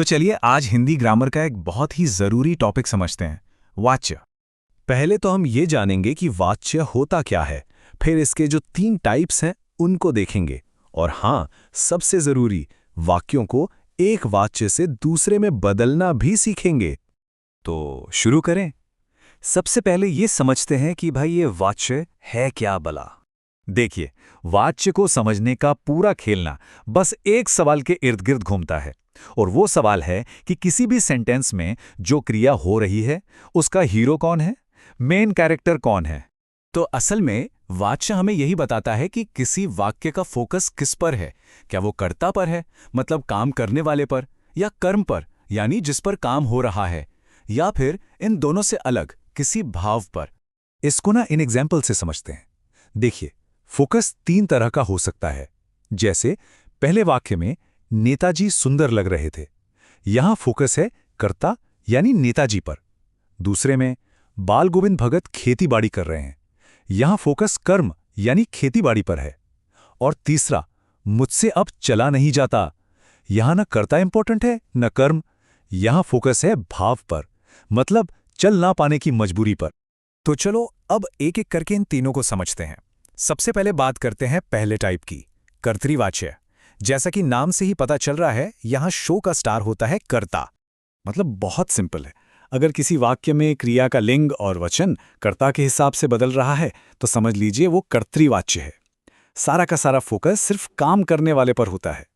तो चलिए आज हिंदी ग्रामर का एक बहुत ही जरूरी टॉपिक समझते हैं, वाच्य। पहले तो हम ये जानेंगे कि वाच्य होता क्या है, फिर इसके जो 3 टाइप्स हैं उनको देखेंगे, और हाँ, सबसे जरूरी, वाक्यों को एक वाच्य से दूसरे में बदलना भी सीखेंगे। तो शुरू करें। सबसे पहले ये समझते हैं कि भाई ये वाच्य है क्या भला। देखिए, वाच्य को समझने का पूरा खेलना बस एक सवाल के इर्द गिर्द घूमता है, और वो सवाल है कि किसी भी सेंटेंस में जो क्रिया हो रही है उसका हीरो कौन है, मेन कैरेक्टर कौन है। तो असल में वाच्य हमें यही बताता है कि किसी वाक्य का फोकस किस पर है। क्या वो कर्ता पर है, मतलब काम करने वाले पर, या कर्म पर, यानी जिस पर काम हो रहा है, या फिर इन दोनों से अलग किसी भाव पर। इसको ना इन एग्जाम्पल से समझते हैं। देखिए, फोकस 3 तरह का हो सकता है। जैसे पहले वाक्य में नेताजी सुंदर लग रहे थे, यहां फोकस है कर्ता यानी नेताजी पर। दूसरे में बाल गोविंद भगत खेतीबाड़ी कर रहे हैं, यहां फोकस कर्म यानी खेतीबाड़ी पर है। और तीसरा, मुझसे अब चला नहीं जाता, यहां न कर्ता इंपॉर्टेंट है न कर्म, यहां फोकस है भाव पर, मतलब चल ना पाने की मजबूरी पर। तो चलो अब एक एक करके इन तीनों को समझते हैं। सबसे पहले बात करते हैं पहले टाइप की, कर्तृवाच्य। जैसा कि नाम से ही पता चल रहा है, यहां शो का स्टार होता है कर्ता। मतलब बहुत सिंपल है, अगर किसी वाक्य में क्रिया का लिंग और वचन कर्ता के हिसाब से बदल रहा है तो समझ लीजिए वो कर्तृवाच्य है। सारा का सारा फोकस सिर्फ काम करने वाले पर होता है।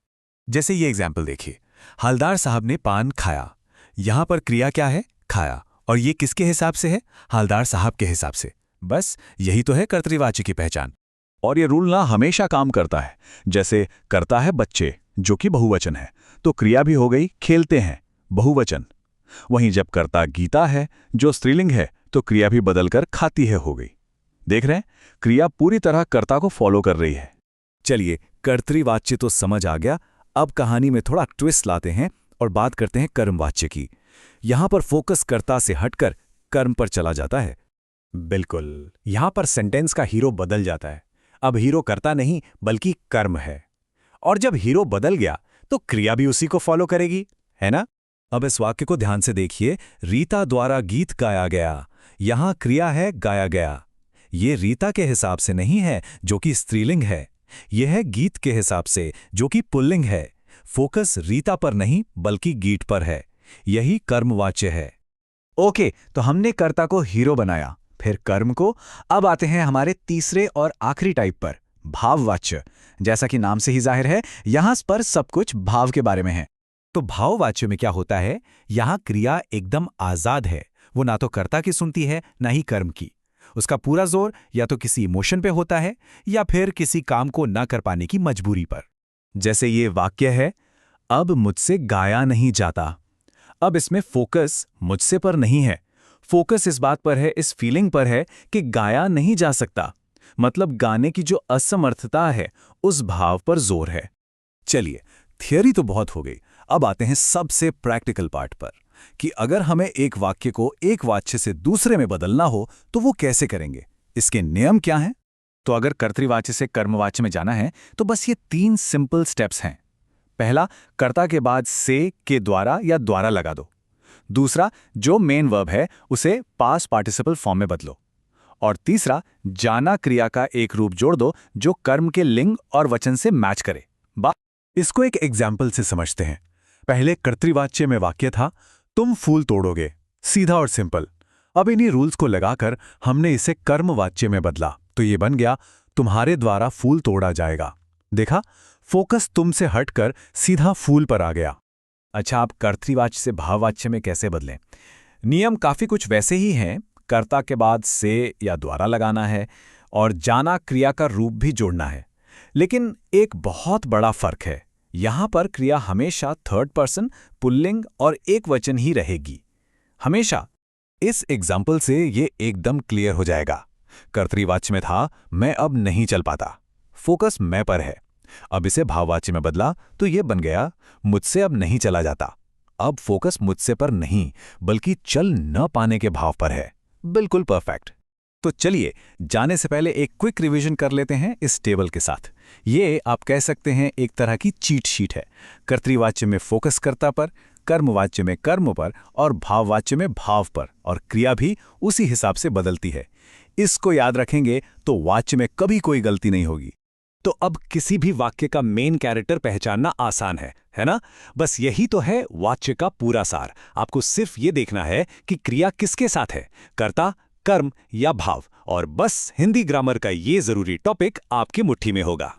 जैसे ये एग्जाम्पल देखिए, हलदार साहब ने पान खाया, यहां पर क्रिया क्या है, खाया, और ये किसके हिसाब से है, हलदार साहब के हिसाब से। बस यही तो है कर्तृवाच्य की पहचान। और ये रूल ना हमेशा काम करता है। जैसे करता है बच्चे, जो कि बहुवचन है, तो क्रिया भी हो गई खेलते हैं, बहुवचन। वहीं जब करता गीता है, जो स्त्रीलिंग है, तो क्रिया भी बदलकर खाती है हो गई। देख रहे हैं, क्रिया पूरी तरह कर्ता को फॉलो कर रही है। चलिए, कर्तृवाच्य तो समझ आ गया। अब कहानी में थोड़ा ट्विस्ट लाते हैं और बात करते हैं कर्मवाच्य की। यहां पर फोकस कर्ता से हटकर कर्म पर चला जाता है। बिल्कुल, यहां पर सेंटेंस का हीरो बदल जाता है। अब हीरो कर्ता नहीं बल्कि कर्म है, और जब हीरो बदल गया तो क्रिया भी उसी को फॉलो करेगी, है ना? अब इस वाक्य को ध्यान से देखिए, रीता द्वारा गीत गाया गया, यहां क्रिया है गाया गया। ये रीता के हिसाब से नहीं है जो कि स्त्रीलिंग है, यह है गीत के हिसाब से जो कि पुल्लिंग है। फोकस रीता पर नहीं बल्कि गीत पर है, यही कर्मवाच्य है। ओके, तो हमने कर्ता को हीरो बनाया, फिर कर्म को। अब आते हैं हमारे तीसरे और आखिरी टाइप पर, भाववाच्य। जैसा कि नाम से ही जाहिर है, यहां पर सब कुछ भाव के बारे में है। तो भाववाच्य में क्या होता है, यहां क्रिया एकदम आजाद है। वो ना तो कर्ता की सुनती है ना ही कर्म की। उसका पूरा जोर या तो किसी इमोशन पे होता है या फिर किसी काम को ना कर पाने की मजबूरी पर। जैसे ये वाक्य है, अब मुझसे गाया नहीं जाता। अब इसमें फोकस मुझसे पर नहीं है, फोकस इस बात पर है, इस फीलिंग पर है कि गाया नहीं जा सकता, मतलब गाने की जो असमर्थता है उस भाव पर जोर है। चलिए, थियरी तो बहुत हो गई, अब आते हैं सबसे प्रैक्टिकल पार्ट पर, कि अगर हमें एक वाक्य को एक वाच्य से दूसरे में बदलना हो तो वो कैसे करेंगे, इसके नियम क्या हैं। तो अगर कर्तृवाच्य से कर्मवाच्य में जाना है तो बस ये 3 सिंपल स्टेप्स हैं। पहला, कर्ता के बाद से के द्वारा या द्वारा लगा दो। दूसरा, जो मेन वर्ब है उसे पास्ट पार्टिसिपल फॉर्म में बदलो। और तीसरा, जाना क्रिया का एक रूप जोड़ दो जो कर्म के लिंग और वचन से मैच करे। इसको एक एग्जाम्पल से समझते हैं। पहले कर्तृवाच्य में वाक्य था, तुम फूल तोड़ोगे, सीधा और सिंपल। अब इन्हीं रूल्स को लगाकर हमने इसे कर्मवाच्य में बदला, तो ये बन गया, तुम्हारे द्वारा फूल तोड़ा जाएगा। देखा, फोकस तुमसे हटकर सीधा फूल पर आ गया। अच्छा, आप कर्तृवाच्य से भाववाच्य में कैसे बदलें? नियम काफी कुछ वैसे ही हैं। कर्ता के बाद से या द्वारा लगाना है और जाना क्रिया का रूप भी जोड़ना है। लेकिन एक बहुत बड़ा फर्क है, यहां पर क्रिया हमेशा थर्ड पर्सन, पुल्लिंग और एक वचन ही रहेगी, हमेशा। इस एग्जाम्पल से ये एकदम क्लियर हो जाएगा। कर्तृवाच्य में था, मैं अब नहीं चल पाता, फोकस मैं पर है। अब इसे भाववाच्य में बदला तो ये बन गया, मुझसे अब नहीं चला जाता। अब फोकस मुझसे पर नहीं बल्कि चल न पाने के भाव पर है। बिल्कुल परफेक्ट। तो चलिए, जाने से पहले एक क्विक रिवीजन कर लेते हैं इस टेबल के साथ। ये आप कह सकते हैं एक तरह की चीट शीट है। कर्तृवाच्य में फोकस कर्ता पर, कर्मवाच्य में कर्म पर और भाववाच्य में भाव पर, और क्रिया भी उसी हिसाब से बदलती है। इसको याद रखेंगे तो वाच्य में कभी कोई गलती नहीं होगी। तो अब किसी भी वाक्य का मेन कैरेक्टर पहचानना आसान है ना? बस यही तो है वाच्य का पूरा सार। आपको सिर्फ ये देखना है कि क्रिया किसके साथ है, कर्ता, कर्म या भाव, और बस हिंदी ग्रामर का ये जरूरी टॉपिक आपकी मुट्ठी में होगा।